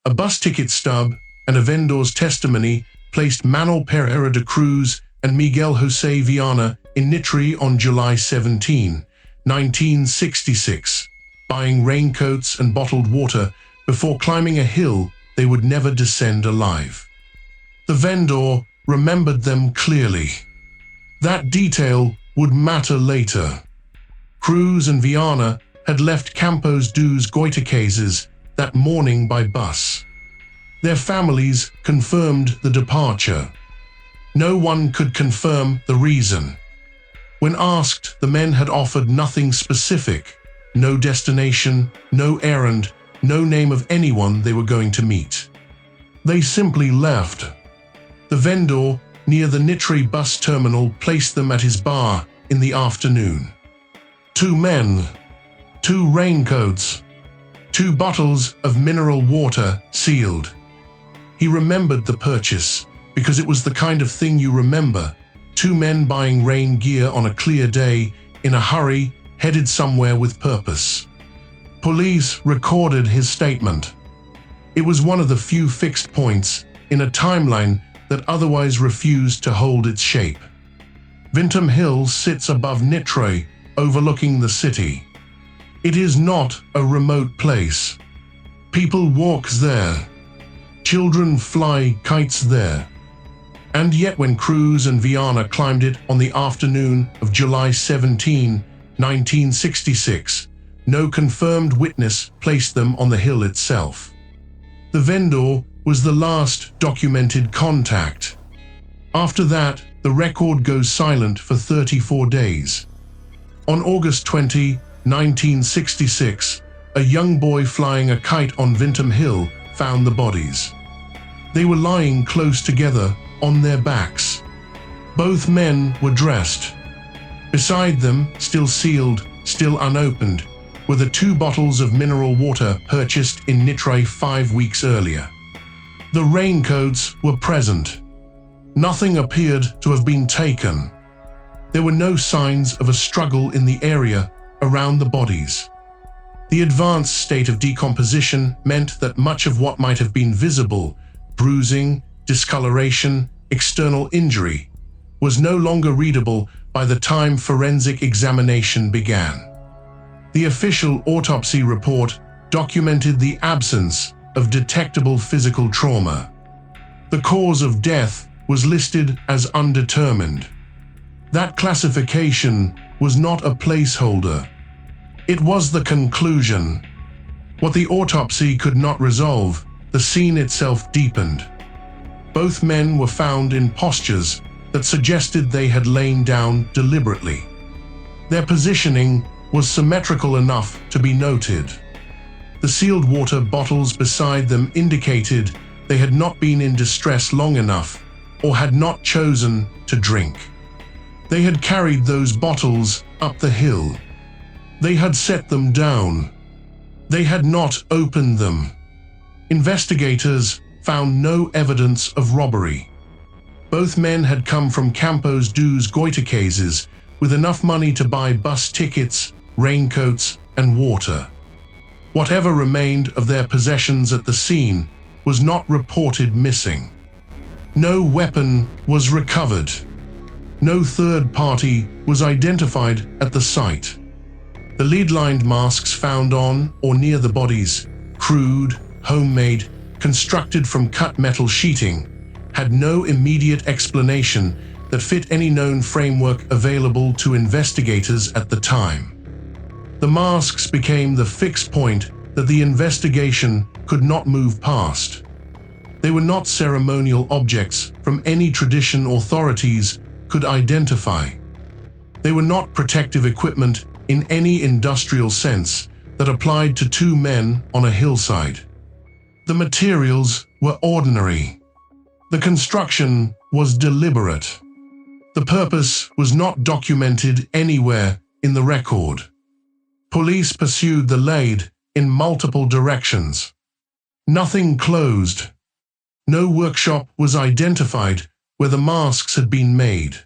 A bus ticket stub and a vendor's testimony placed Manuel Pereira de Cruz and Miguel José Viana in Niterói on July 17, 1966, buying raincoats and bottled water before climbing a hill they would never descend alive. The vendor remembered them clearly. That detail would matter later. Cruz and Viana had left Campos dos Goitacazes that morning by bus. Their families confirmed the departure. No one could confirm the reason. When asked, the men had offered nothing specific, no destination, no errand, no name of anyone they were going to meet. They simply left. The vendor near the Niterói bus terminal placed them at his bar in the afternoon. 2 men, 2 raincoats, 2 bottles of mineral water sealed. He remembered the purchase because it was the kind of thing you remember. 2 men buying rain gear on a clear day, in a hurry, headed somewhere with purpose. Police recorded his statement. It was one of the few fixed points in a timeline that otherwise refused to hold its shape. Vintem Hill sits above Niterói, overlooking the city. It is not a remote place. People walk there. Children fly kites there. And yet when Cruz and Viana climbed it on the afternoon of July 17, 1966, no confirmed witness placed them on the hill itself. The vendor was the last documented contact. After that, the record goes silent for 34 days. On August 20, 1966, a young boy flying a kite on Vintem Hill found the bodies. They were lying close together on their backs. Both men were dressed. Beside them, still sealed, still unopened, were the 2 bottles of mineral water purchased in Niterói 5 weeks earlier. The raincoats were present. Nothing appeared to have been taken. There were no signs of a struggle in the area around the bodies. The advanced state of decomposition meant that much of what might have been visible, bruising, discoloration, external injury, was no longer readable by the time forensic examination began. The official autopsy report documented the absence of detectable physical trauma. The cause of death was listed as undetermined. That classification was not a placeholder. It was the conclusion. What the autopsy could not resolve, the scene itself deepened. Both men were found in postures that suggested they had lain down deliberately. Their positioning was symmetrical enough to be noted. The sealed water bottles beside them indicated they had not been in distress long enough or had not chosen to drink. They had carried those bottles up the hill. They had set them down. They had not opened them. Investigators found no evidence of robbery. Both men had come from Campos dos Goitacazes with enough money to buy bus tickets, raincoats, and water. Whatever remained of their possessions at the scene was not reported missing. No weapon was recovered. No third party was identified at the site. The lead-lined masks found on or near the bodies, crude, homemade, constructed from cut metal sheeting, had no immediate explanation that fit any known framework available to investigators at the time. The masks became the fixed point that the investigation could not move past. They were not ceremonial objects from any tradition authorities could identify. They were not protective equipment in any industrial sense that applied to 2 men on a hillside. The materials were ordinary. The construction was deliberate. The purpose was not documented anywhere in the record. Police pursued the lead in multiple directions. Nothing closed. No workshop was identified where the masks had been made.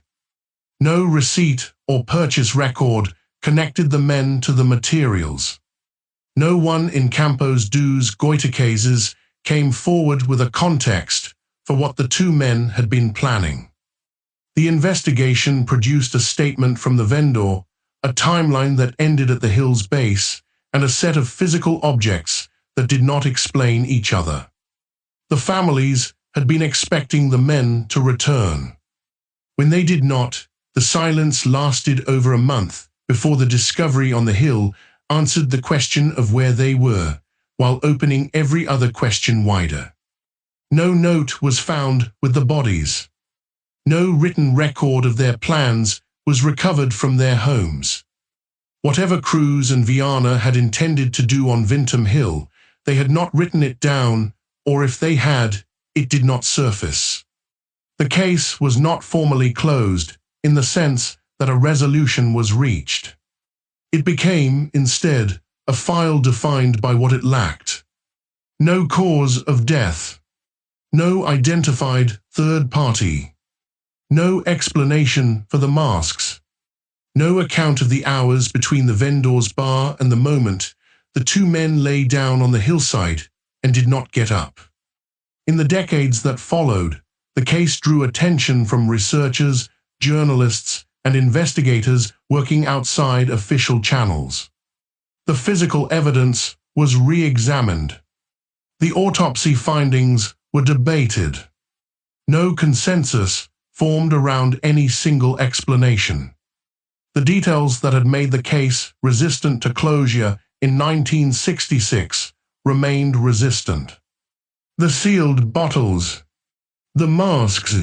No receipt or purchase record connected the men to the materials. No one in Campos dos Goitacazes came forward with a context for what the two men had been planning. The investigation produced a statement from the vendor, a timeline that ended at the hill's base, and a set of physical objects that did not explain each other. The families had been expecting the men to return. When they did not, the silence lasted over a month before the discovery on the hill answered the question of where they were, while opening every other question wider. No note was found with the bodies. No written record of their plans was recovered from their homes. Whatever Cruz and Viana had intended to do on Vintem Hill, they had not written it down, or if they had, it did not surface. The case was not formally closed, in the sense that a resolution was reached. It became, instead, a file defined by what it lacked. No cause of death. No identified third party. No explanation for the masks. No account of the hours between the vendor's bar and the moment the two men lay down on the hillside and did not get up. In the decades that followed, the case drew attention from researchers, journalists, and investigators working outside official channels. The physical evidence was re-examined. The autopsy findings were debated. No consensus formed around any single explanation. The details that had made the case resistant to closure in 1966 remained resistant. The sealed bottles, the masks,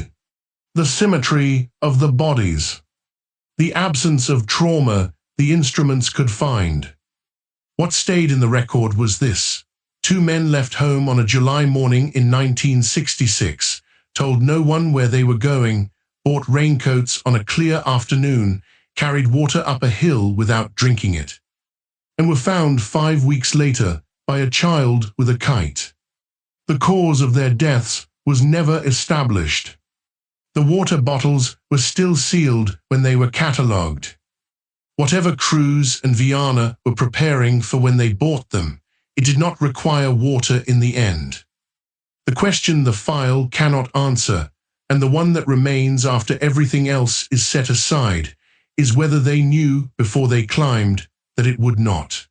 the symmetry of the bodies, the absence of trauma the instruments could find. What stayed in the record was this: two men left home on a July morning in 1966, told no one where they were going, bought raincoats on a clear afternoon, carried water up a hill without drinking it, and were found 5 weeks later by a child with a kite. The cause of their deaths was never established. The water bottles were still sealed when they were catalogued. Whatever Cruz and Viana were preparing for when they bought them, it did not require water in the end. The question the file cannot answer, and the one that remains after everything else is set aside, is whether they knew before they climbed that it would not.